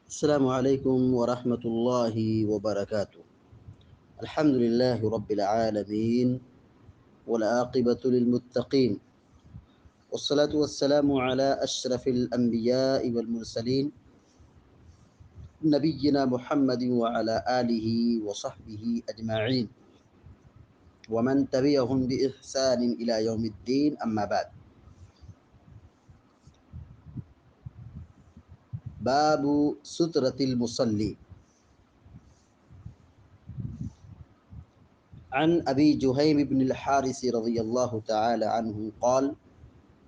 السلام عليكم ورحمة الله وبركاته. الحمد لله رب العالمين والعاقبة للمتقين، والصلاة والسلام على أشرف الأنبياء والمرسلين نبينا محمد وعلى آله وصحبه أجمعين ومن تبعهم بإحسان إلى يوم الدين. أما بعد، باب سترة المصلي. عن أبي جهيم بن الحارث رضي الله تعالى عنه قال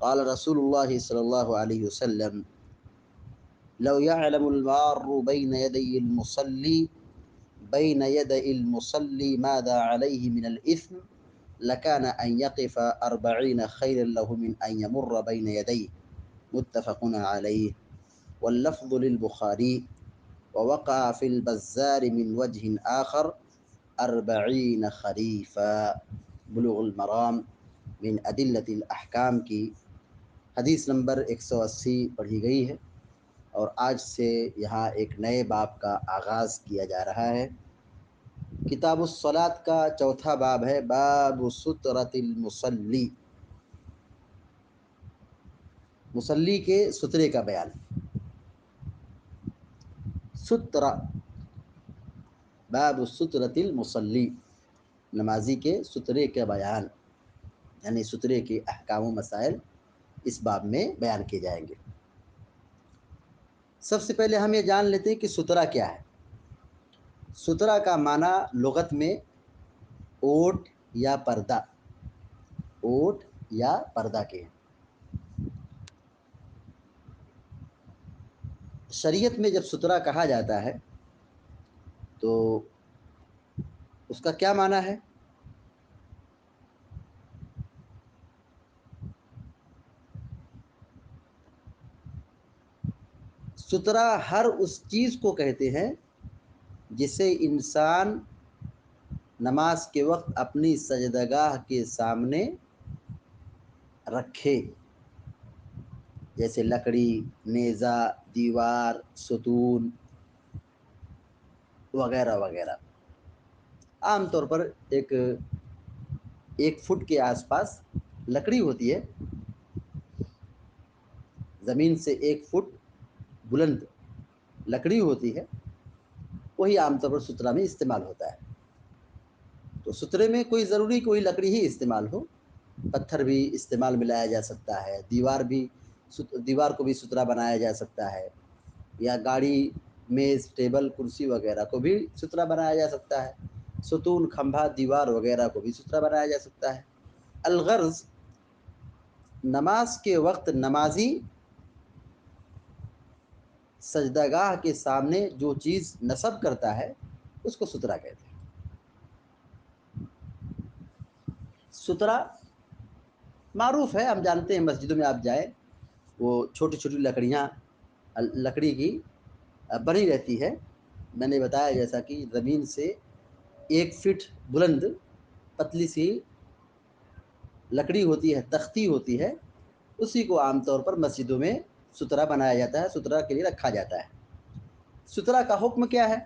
قال رسول الله صلى الله عليه وسلم: لو يعلم المار بين يدي المصلي ماذا عليه من الإثم لكان أن يقف 40 خيرا له من أن يمر بين يديه. متفق عليه، واللفظ للبخاري. ووقع في البزار من وجه آخر 40 خريفا. بلوغ المرام من أدلة الأحکام کی حدیث نمبر 180 پڑھی گئی ہے، اور آج سے یہاں ایک نئے باب کا آغاز کیا جا رہا ہے۔ کتاب الصلاۃ کا چوتھا باب ہے، باب سترۃ المصلی، مصلی کے سترے کا بیان۔ سترہ، باب سترۃ المصلی، نمازی کے سترے کا بیان، یعنی سترے کے احکام و مسائل اس باب میں بیان کیے جائیں گے۔ سب سے پہلے ہم یہ جان لیتے ہیں کہ سترہ کیا ہے۔ سترہ کا معنی لغت میں اوٹ یا پردہ، اوٹ یا پردہ کے ہیں۔ شریعت میں جب سترہ کہا جاتا ہے تو اس کا کیا معنی ہے؟ سترہ ہر اس چیز کو کہتے ہیں جسے انسان نماز کے وقت اپنی سجدگاہ کے سامنے رکھے، جیسے لکڑی، نیزہ، دیوار، ستون وغیرہ وغیرہ۔ عام طور پر ایک فٹ کے آس پاس لکڑی ہوتی ہے، زمین سے 1 فٹ بلند لکڑی ہوتی ہے، وہی عام طور پر سترہ میں استعمال ہوتا ہے۔ تو سترے میں کوئی لکڑی ہی استعمال ہو، پتھر بھی استعمال میں لایا جا سکتا ہے، دیوار کو بھی سترہ بنایا جا سکتا ہے، یا گاڑی، میز، ٹیبل، کرسی وغیرہ کو بھی سترہ بنایا جا سکتا ہے، ستون، کھمبا، دیوار وغیرہ کو بھی سترہ بنایا جا سکتا ہے۔ الغرض، نماز کے وقت نمازی سجدگاہ کے سامنے جو چیز نصب کرتا ہے اس کو سترہ کہتے ہیں۔ سترہ معروف ہے، ہم جانتے ہیں، مسجدوں میں آپ جائیں وہ چھوٹی چھوٹی لکڑی کی بنی رہتی ہے۔ میں نے بتایا جیسا کہ زمین سے 1 فٹ بلند پتلی سی لکڑی ہوتی ہے، تختی ہوتی ہے، اسی کو عام طور پر مسجدوں میں سترہ بنایا جاتا ہے، سترہ کے لیے رکھا جاتا ہے۔ سترہ کا حکم کیا ہے؟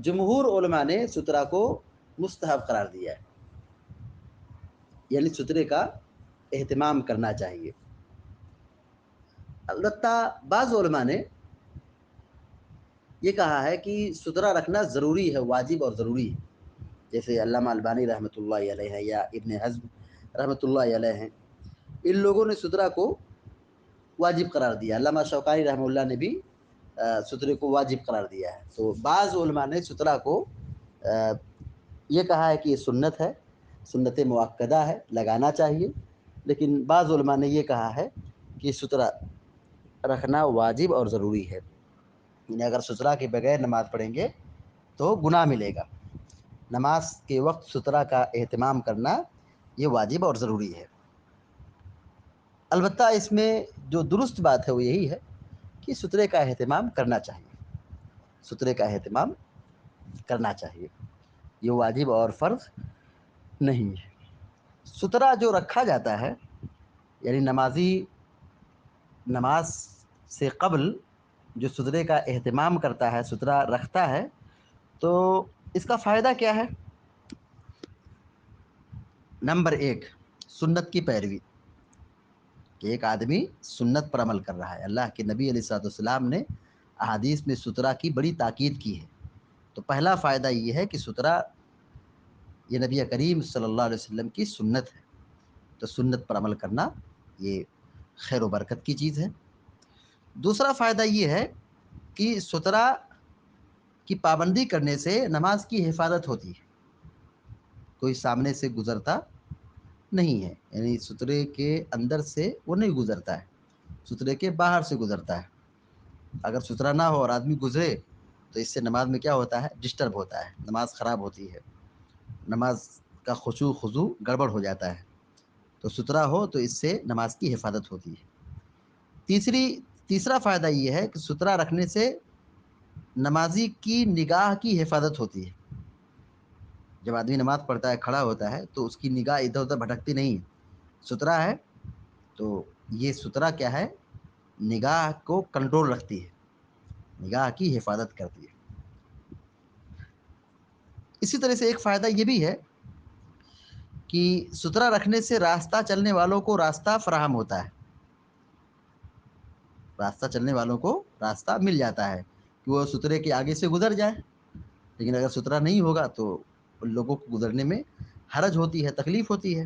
جمہور علماء نے سترہ کو مستحب قرار دیا ہے، یعنی سترے کا اہتمام کرنا چاہیے۔ البتہ بعض علماء نے یہ کہا ہے کہ سترہ رکھنا ضروری ہے، واجب اور ضروری ہے، جیسے علامہ البانی رحمۃ اللہ علیہ ہے یا ابن حزم رحمۃ اللہ علیہ ہیں، ان لوگوں نے سترہ کو واجب قرار دیا۔ علامہ شوکانی رحمہ اللہ نے بھی سترے کو واجب قرار دیا ہے۔ تو بعض علماء نے سترہ کو یہ کہا ہے کہ یہ سنت ہے، سنت مؤکدہ ہے، لگانا چاہیے، لیکن بعض علماء نے یہ کہا ہے کہ سترہ رکھنا واجب اور ضروری ہے، یعنی اگر سترہ کے بغیر نماز پڑھیں گے تو گناہ ملے گا۔ نماز کے وقت سترہ کا اہتمام کرنا یہ واجب اور ضروری ہے۔ البتہ اس میں جو درست بات ہے وہ یہی ہے کہ سترے کا اہتمام کرنا چاہیے، سترے کا اہتمام کرنا چاہیے، یہ واجب اور فرض نہیں ہے۔ سترہ جو رکھا جاتا ہے، یعنی نمازی نماز سے قبل جو سترے کا اہتمام کرتا ہے، سترا رکھتا ہے، تو اس کا فائدہ کیا ہے؟ نمبر 1، سنت کی پیروی، کہ ایک آدمی سنت پر عمل کر رہا ہے۔ اللہ کے نبی علیہ الصلوۃ والسلام نے احادیث میں سترا کی بڑی تاکید کی ہے۔ تو پہلا فائدہ یہ ہے کہ سترا یہ نبی کریم صلی اللہ علیہ وسلم کی سنت ہے، تو سنت پر عمل کرنا یہ خیر و برکت کی چیز ہے۔ دوسرا فائدہ یہ ہے کہ سترا کی پابندی کرنے سے نماز کی حفاظت ہوتی ہے، کوئی سامنے سے گزرتا نہیں ہے، یعنی سترے کے اندر سے وہ نہیں گزرتا ہے، سترے کے باہر سے گزرتا ہے۔ اگر سترا نہ ہو اور آدمی گزرے تو اس سے نماز میں کیا ہوتا ہے؟ ڈسٹرب ہوتا ہے، نماز خراب ہوتی ہے، نماز کا خشوع خضوع گڑبڑ ہو جاتا ہے۔ تو سترا ہو تو اس سے نماز کی حفاظت ہوتی ہے۔ تیسرا فائدہ یہ ہے کہ سترا رکھنے سے نمازی کی نگاہ کی حفاظت ہوتی ہے۔ جب آدمی نماز پڑھتا ہے، کھڑا ہوتا ہے، تو اس کی نگاہ ادھر ادھر بھٹکتی نہیں ہے، سترا ہے تو یہ سترا کیا ہے؟ نگاہ کو کنٹرول رکھتی ہے، نگاہ کی حفاظت کرتی ہے۔ اسی طرح سے ایک فائدہ یہ بھی ہے کہ سترا رکھنے سے راستہ چلنے والوں کو راستہ فراہم ہوتا ہے، راستہ چلنے والوں کو راستہ مل جاتا ہے کہ وہ سترے کے آگے سے گزر جائے۔ لیکن اگر سترا نہیں ہوگا تو ان لوگوں کو گزرنے میں حرج ہوتی ہے، تکلیف ہوتی ہے۔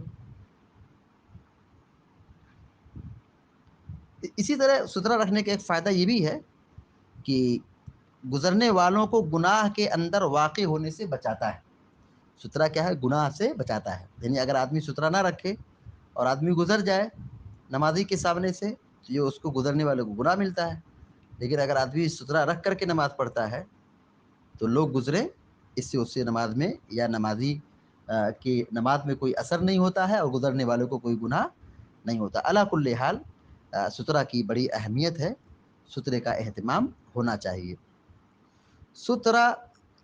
اسی طرح سترا رکھنے کا ایک فائدہ یہ بھی ہے کہ گزرنے والوں کو گناہ کے اندر واقع ہونے سے بچاتا ہے۔ سترا کیا ہے؟ گناہ سے بچاتا ہے، یعنی اگر آدمی سترا نہ رکھے اور آدمی گزر جائے نمازی کے سامنے سے تو یہ اس کو گزرنے والے کو گناہ ملتا ہے۔ لیکن اگر آدمی سترا رکھ کر کے نماز پڑھتا ہے تو لوگ گزرے، اس سے نماز میں یا نمازی کی نماز میں کوئی اثر نہیں ہوتا ہے اور گزرنے والوں کو کوئی گناہ نہیں ہوتا۔ علی کل حال سترا کی بڑی اہمیت ہے، سترے کا اہتمام ہونا چاہیے۔ سترا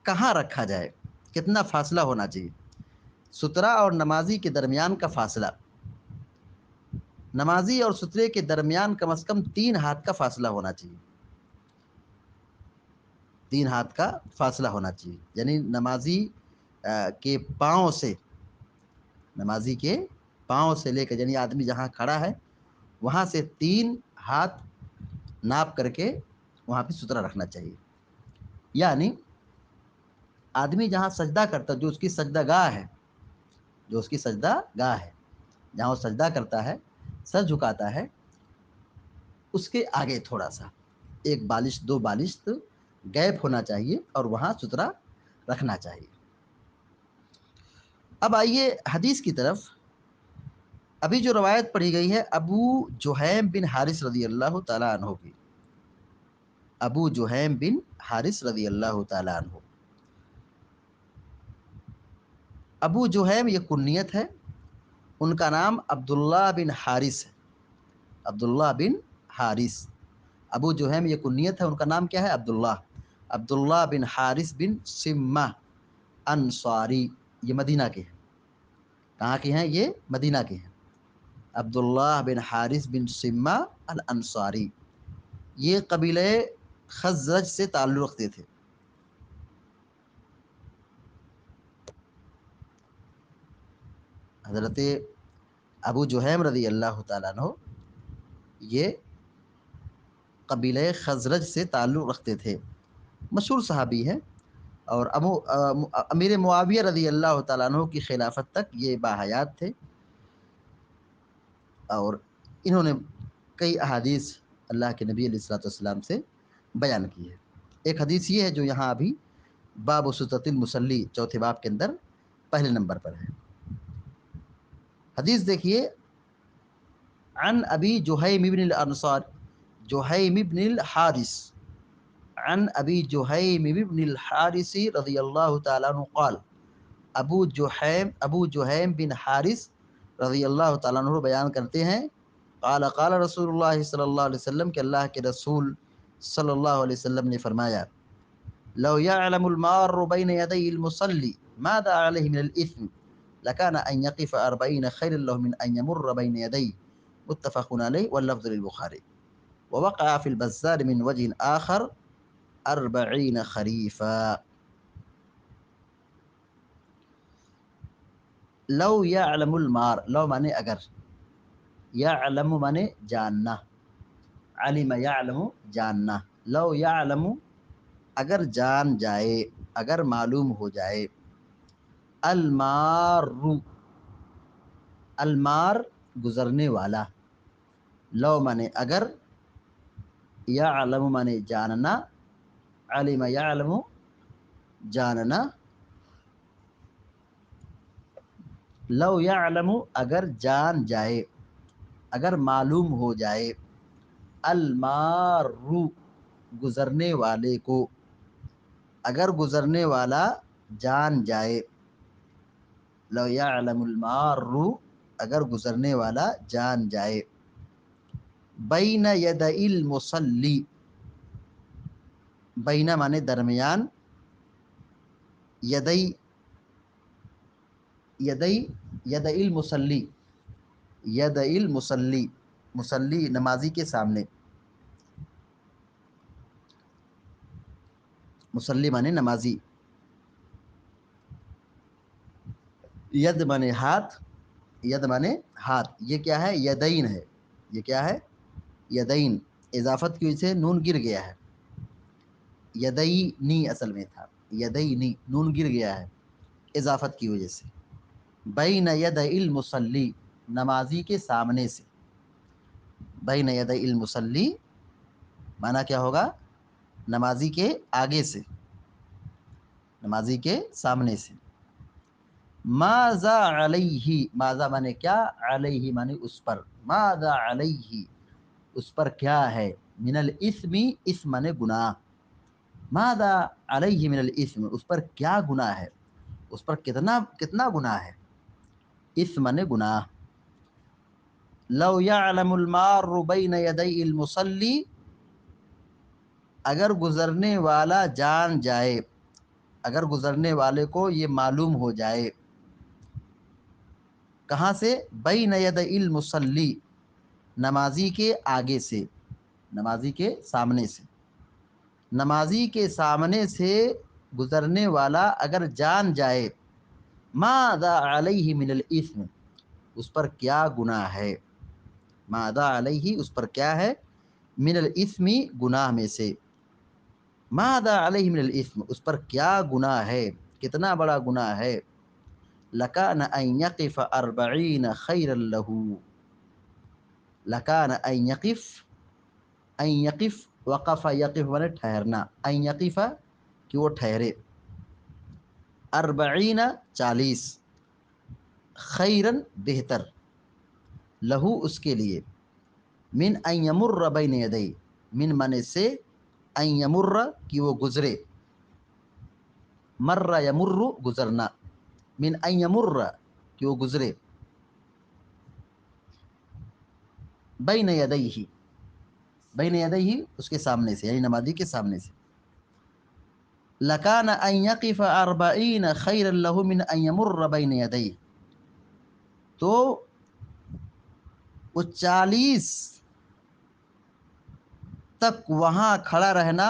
کہاں رکھا جائے؟ کتنا فاصلہ ہونا چاہیے؟ سترا اور نمازی کے درمیان کا فاصلہ، نمازی اور سترے کے درمیان کم از کم 3 ہاتھ کا فاصلہ ہونا چاہیے، 3 ہاتھ کا فاصلہ ہونا چاہیے، یعنی نمازی کے پاؤں سے، نمازی کے پاؤں سے لے کر، یعنی آدمی جہاں کھڑا ہے وہاں سے 3 ہاتھ ناپ کر کے وہاں پہ سترا رکھنا چاہیے۔ یعنی آدمی جہاں سجدہ کرتا، جو اس کی سجدہ گاہ ہے، جو اس کی سجدہ گاہ ہے، جہاں وہ سجدہ کرتا ہے، سر جھکاتا ہے، اس کے آگے تھوڑا سا 1 بالش 2 بالش گیپ ہونا چاہیے اور وہاں سترا رکھنا چاہیے۔ اب آئیے حدیث کی طرف۔ ابھی جو روایت پڑھی گئی ہے ابو جہیم بن حارث رضی اللہ تعالیٰ عنہ کی، ابو جہیم بن حارث رضی اللہ تعالیٰ عنہ۔ ابو جہیم یہ کنیت ہے، ان کا نام عبداللہ بن حارث ہے، عبداللہ بن حارث۔ ابو جہیم یہ کنیت ہے، ان کا نام کیا ہے؟ عبداللہ بن حارث بن سمہ انصاری، یہ مدینہ کے ہیں۔ کہاں کے ہیں؟ یہ مدینہ کے ہیں۔ عبداللہ بن حارث بن سمہ الانصاری، یہ قبیلہ خزرج سے تعلق رکھتے تھے۔ حضرت ابو جہیم رضی اللہ تعالیٰ عنہ یہ قبیلہ خزرج سے تعلق رکھتے تھے، مشہور صحابی ہیں، اور امیر معاویہ رضی اللہ تعالیٰ عنہ کی خلافت تک یہ باحیات تھے، اور انہوں نے کئی احادیث اللہ کے نبی علیہ الصلوۃ والسلام سے بیان کی ہے۔ ایک حدیث یہ ہے جو یہاں ابھی باب سترۃ المصلی، چوتھے باب کے اندر پہلے نمبر پر ہے۔ حدیث دیکھیے، عن ابی جہیم بن الانصار، جہیم بن الحارث، عن ابی جہیم بن الحارث رضی اللہ تعالیٰ عنہ قال، ابو جہیم بن حارث رضی اللہ تعالیٰ عنہ بیان کرتے ہیں، قال قال رسول اللہ صلی اللہ علیہ وسلم، کہ اللہ کے رسول صلی اللہ علیہ وسلم نے فرمایا، لو يعلم المار بين يدي المصلي ماذا عليه من الإثم لكان أن يقف 40 خير له من أن يمر بين يديه، متفق علیہ واللفظ للبخاری۔ ووقع فی البزار من وجہ آخر 40 خریفا. لو یعلم المار، لو مانے اگر، یعلم مانے جاننا، علم یعلم جاننا، لو یعلم اگر جان جائے، اگر معلوم ہو جائے، المار، المار گزرنے والا، لو مانے اگر، یعلم مانے جاننا، علم یعلم جاننا، لو یعلم اگر جان جائے، اگر معلوم ہو جائے، المار گزرنے والے کو، اگر گزرنے والا جان جائے، لو یعلم المار اگر گزرنے والا جان جائے، بین یدئی المصلی، بین مانے درمیان، یدئی، یدئی، یدئی المصلی، یدئی المصلی، مصلی نمازی کے سامنے، مصلی مانے نمازی، ید مانے ہاتھ، ید مانے ہاتھ، یہ کیا ہے؟ یدین ہے، یہ کیا ہے؟ یدین، اضافت کی وجہ سے نون گر گیا ہے، یدینی اصل میں تھا، یدینی، نون گر گیا ہے اضافت کی وجہ سے. بین یدئی المصلی، نمازی کے سامنے سے، بین یدئی المصلی معنی کیا ہوگا؟ نمازی کے آگے سے، نمازی کے سامنے سے. ماذا علیہ، ماذا مانے کیا، علیہ مانے اس پر، ماذا علیہ اس پر کیا ہے، من الاثم، اسم مانے گناہ، ماذا علیہ من الاثم اس پر کیا گناہ ہے، اس پر کتنا گناہ ہے، اسم مانے گناہ. لو یعلم المار بین یدی المصلی، اگر گزرنے والا جان جائے، اگر گزرنے والے کو یہ معلوم ہو جائے، کہاں سے؟ بین یدئی المصلی، نمازی کے آگے سے، نمازی کے سامنے سے، نمازی کے سامنے سے گزرنے والا اگر جان جائے، ماذا علیہ من الاثم اس پر کیا گناہ ہے، ماذا علیہ اس پر کیا ہے، من الاثم گناہ میں سے، ماذا علیہ من الاثم اس پر کیا گناہ ہے، کتنا بڑا گناہ ہے، لکان ان یقف 40 خیرا لہ، لکان ان یقف، ان یقف، وقف یقف مانے ٹھہرنا، ان یقف کہ وہ ٹھہرے، 40 40، خیرن بہتر، لہو اس کے لیے، من ان یمر بین یدی، من مانے سے، ان یمر کہ وہ گزرے، مر یمر گزرنا، من ان یمر کہ وہ گزرے، بین یدیہ، بین یدیہ اس کے سامنے سے، یعنی نمازی کے سامنے سے، لکان ان یقف 40 خیرا لہ من ان یمر بین یدیہ، تو وہ 40 تک وہاں کھڑا رہنا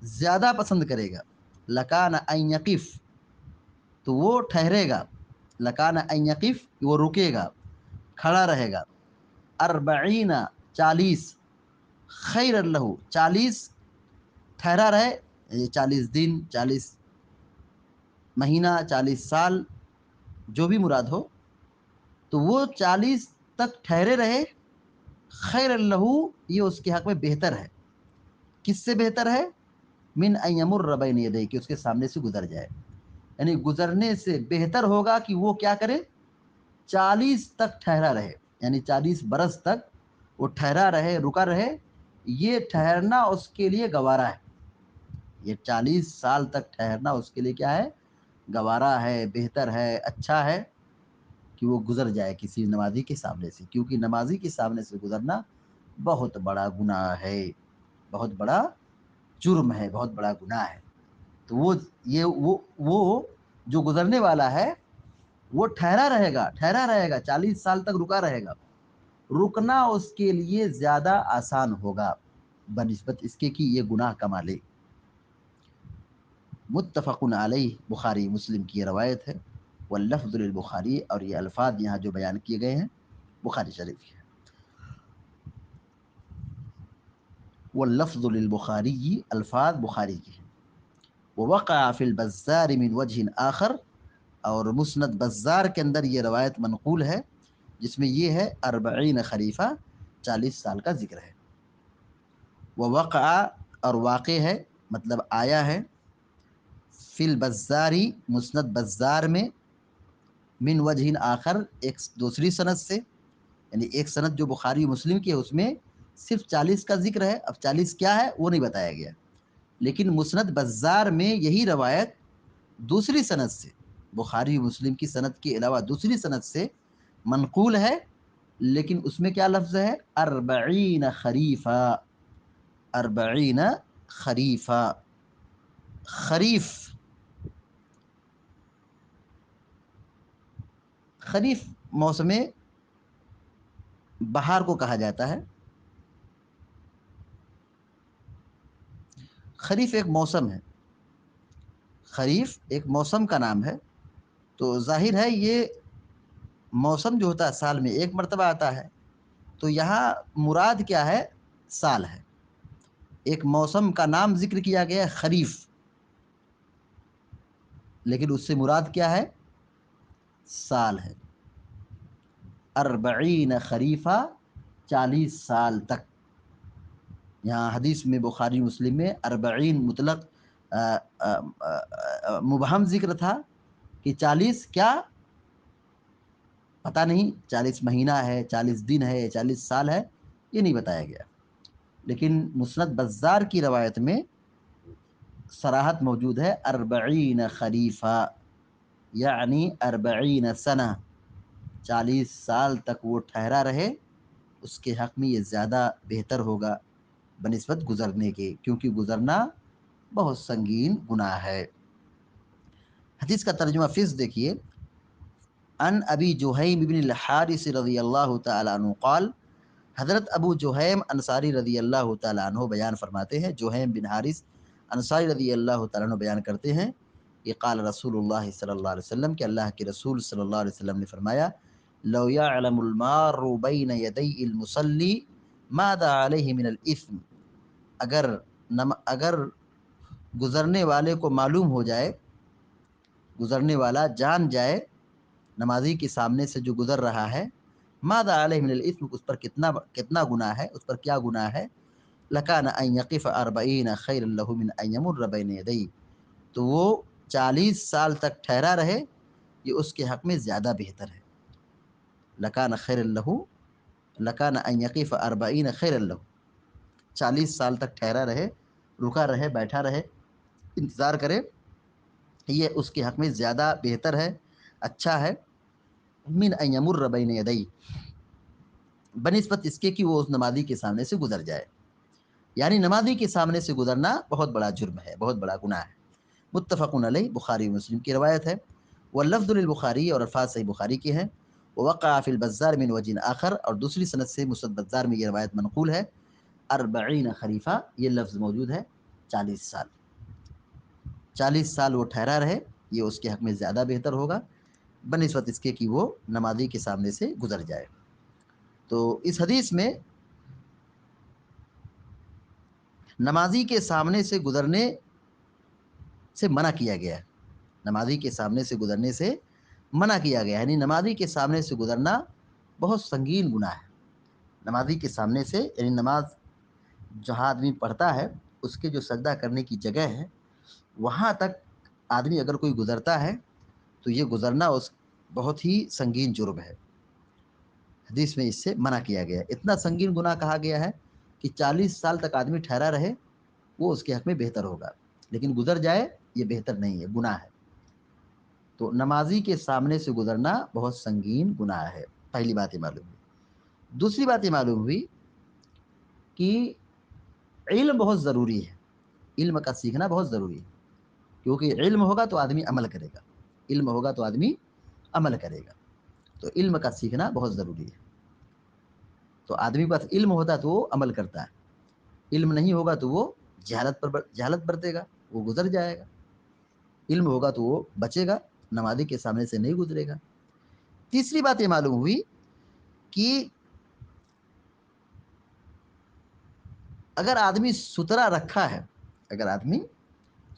زیادہ پسند کرے گا، لکان ان یقف تو وہ ٹھہرے گا، لکان ان یقف وہ رکے گا، کھڑا رہے گا، 40 40، خیر لہ 40 ٹھہرا رہے، 40 دن، 40 مہینہ، 40 سال، جو بھی مراد ہو، تو وہ 40 تک ٹھہرے رہے، خیر لہ یہ اس کے حق میں بہتر ہے، کس سے بہتر ہے؟ من ان یمر بین یدیہ کہ اس کے سامنے سے گزر جائے، یعنی گزرنے سے بہتر ہوگا کہ وہ کیا کرے، 40 تک ٹھہرا رہے، یعنی 40 برس تک وہ ٹھہرا رہے، رکا رہے، یہ ٹھہرنا اس کے لیے گوارا ہے، یہ 40 سال تک ٹھہرنا اس کے لیے کیا ہے، گوارا ہے، بہتر ہے، اچھا ہے کہ وہ گزر جائے کسی نمازی کے سامنے سے، کیونکہ نمازی کے سامنے سے گزرنا بہت بڑا گناہ ہے، بہت بڑا جرم ہے، بہت بڑا گناہ ہے. تو وہ جو گزرنے والا ہے وہ ٹھہرا رہے گا، 40 سال تک رکا رہے گا، رکنا اس کے لیے زیادہ آسان ہوگا بنسبت اس کے کہ یہ گناہ کما لے۔ متفق علیہ، بخاری مسلم کی روایت ہے۔ واللفظ للبخاری، اور یہ الفاظ یہاں جو بیان کیے گئے ہیں بخاری شریف کے ہیں۔ واللفظ للبخاری، الفاظ بخاری کے ہیں۔ ووقع فی البزار من وجہ آخر، اور مسند بزار کے اندر یہ روایت منقول ہے جس میں یہ ہے 40 خریفہ، 40 سال کا ذکر ہے۔ ووقع، اور واقع ہے مطلب آیا ہے، فی البزاری، مسند بزار میں، من وجہ آخر، ایک دوسری سند سے، یعنی ایک سند جو بخاری مسلم کی ہے اس میں صرف 40 کا ذکر ہے، اب 40 کیا ہے وہ نہیں بتایا گیا، لیکن مسند بزار میں یہی روایت دوسری سند سے، بخاری مسلم کی سند کے علاوہ دوسری سند سے منقول ہے، لیکن اس میں کیا لفظ ہے؟ 40 خریفہ، 40 خریفہ۔ خریف، خریف موسم بہار کو کہا جاتا ہے۔ خریف ایک موسم ہے، خریف ایک موسم کا نام ہے، تو ظاہر ہے یہ موسم جو ہوتا ہے سال میں ایک مرتبہ آتا ہے، تو یہاں مراد کیا ہے؟ سال ہے۔ ایک موسم کا نام ذکر کیا گیا ہے خریف، لیکن اس سے مراد کیا ہے؟ سال ہے۔ 40 خریفہ، 40 سال تک۔ یہاں حدیث میں بخاری مسلم میں 40 مطلق مبہم ذکر تھا کہ 40 کیا پتہ نہیں، 40 مہینہ ہے، 40 دن ہے، 40 سال ہے، یہ نہیں بتایا گیا، لیکن مسند بزار کی روایت میں صراحت موجود ہے 40 خریفہ، یعنی 40 سنہ، 40 سال تک وہ ٹھہرا رہے، اس کے حق میں یہ زیادہ بہتر ہوگا بنسبت گزرنے کے، کیونکہ گزرنا بہت سنگین گناہ ہے۔ حدیث کا ترجمہ فض دیکھیے، ان ابی جہیم بن الحارث رضی اللہ تعالیٰ عنہ قال، حضرت ابو جہیم انصاری رضی اللہ تعالیٰ عنہ بیان فرماتے ہیں، جہیم بن حارث انصاری رضی اللہ تعالیٰ عنہ بیان کرتے ہیں کہ قال رسول اللہ صلی اللہ علیہ وسلم، کہ اللہ کے رسول صلی اللہ علیہ وسلم نے فرمایا، لو یعلم المار بین یدی المصلی ماذا علیہ من الاثم، اگر گزرنے والے کو معلوم ہو جائے، گزرنے والا جان جائے نمازی کے سامنے سے جو گزر رہا ہے، ماذا علیہ من الاثم، اس پر کتنا گناہ ہے، اس پر کیا گناہ ہے، لکان ان یقف 40 خیر له من ان یمر بین یدی، تو وہ 40 سال تک ٹھہرا رہے، یہ اس کے حق میں زیادہ بہتر ہے۔ لکان خیر له، لکان ان یقف 40 خیر له، 40 سال تک ٹھہرا رہے، رکا رہے، بیٹھا رہے، انتظار کرے، یہ اس کے حق میں زیادہ بہتر ہے، اچھا ہے، من ان یمر بین یدی، بنسبت اس کے کہ وہ اس نمازی کے سامنے سے گزر جائے، یعنی نمازی کے سامنے سے گزرنا بہت بڑا جرم ہے، بہت بڑا گناہ ہے۔ متفق علیہ، بخاری مسلم کی روایت ہے۔ واللفظ للبخاری، اور الفاظ صحیح بخاری کے ہیں۔ ووقع فی البزار من وجہ آخر، اور دوسری سند سے مسند بزار میں یہ روایت منقول ہے 40 خریفہ، یہ لفظ موجود ہے 40 سال، 40 سال وہ ٹھہرا رہے، یہ اس کے حق میں زیادہ بہتر ہوگا بنسبت اس کے کہ وہ نمازی کے سامنے سے گزر جائے۔ تو اس حدیث میں نمازی کے سامنے سے گزرنے سے منع کیا گیا ہے، نمازی کے سامنے سے گزرنے سے منع کیا گیا ہے، یعنی نمازی کے سامنے سے گزرنا بہت سنگین گناہ ہے۔ نمازی کے سامنے سے، یعنی نماز جہاں آدمی پڑھتا ہے اس کے جو سجدہ کرنے کی جگہ ہے وہاں تک آدمی اگر کوئی گزرتا ہے تو یہ گزرنا اس بہت ہی سنگین جرم ہے، حدیث میں اس سے منع کیا گیا ہے۔ اتنا سنگین گناہ کہا گیا ہے کہ 40 سال تک آدمی ٹھہرا رہے، وہ اس کے حق میں بہتر ہوگا، لیکن گزر جائے یہ بہتر نہیں ہے، گناہ ہے۔ تو نمازی کے سامنے سے گزرنا بہت سنگین گناہ ہے، پہلی بات یہ معلوم ہوئی۔ دوسری بات یہ معلوم ہوئی کہ علم بہت ضروری ہے، علم کا سیکھنا بہت ضروری ہے، کیونکہ علم ہوگا تو آدمی عمل کرے گا، علم ہوگا تو آدمی عمل کرے گا، تو علم کا سیکھنا بہت ضروری ہے۔ تو آدمی کے پاس علم ہوتا ہے تو وہ عمل کرتا ہے، علم نہیں ہوگا تو وہ جہالت برتے گا، وہ گزر جائے گا۔ علم ہوگا تو وہ بچے گا، نمازی کے سامنے سے نہیں گزرے گا۔ تیسری بات یہ معلوم ہوئی کہ اگر آدمی سترا رکھا ہے، اگر آدمی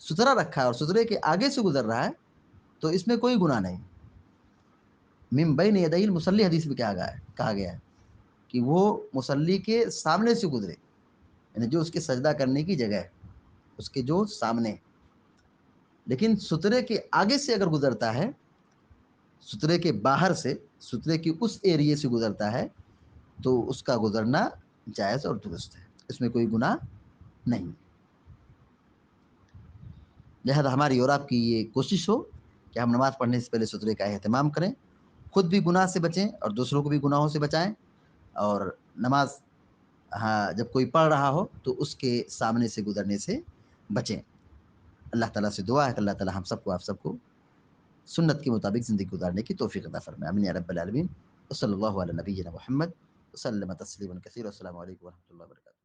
سترا رکھا ہے اور سترے کے آگے سے گزر رہا ہے تو اس میں کوئی گناہ نہیں۔ من بین یدی المصلی حدیث میں کہا گیا ہے کہ وہ مصلی کے سامنے سے گزرے، یعنی جو اس کے سجدہ کرنے کی جگہ ہے اس کے جو سامنے۔ لیکن سترے کے آگے سے اگر گزرتا ہے، سترے کے باہر سے، سترے کی اس ایریے سے گزرتا ہے تو اس کا گزرنا جائز اور درست ہے، اس میں کوئی گناہ نہیں۔ لہذا ہماری اور آپ کی یہ کوشش ہو کہ ہم نماز پڑھنے سے پہلے سترے کا اہتمام کریں، خود بھی گناہ سے بچیں اور دوسروں کو بھی گناہوں سے بچائیں، اور نماز جب کوئی پڑھ رہا ہو تو اس کے سامنے سے گزرنے سے بچیں۔ اللہ تعالیٰ سے دعا ہے کہ اللہ تعالیٰ ہم سب کو، آپ سب کو سنت کے مطابق زندگی گزارنے کی توفیق عطا فرمائے، آمین یا رب العالمین۔ وصلی اللہ علی نبینا محمد وسلم تسلیما کثیرا۔ السلام علیکم ورحمۃ اللہ وبرکاتہ۔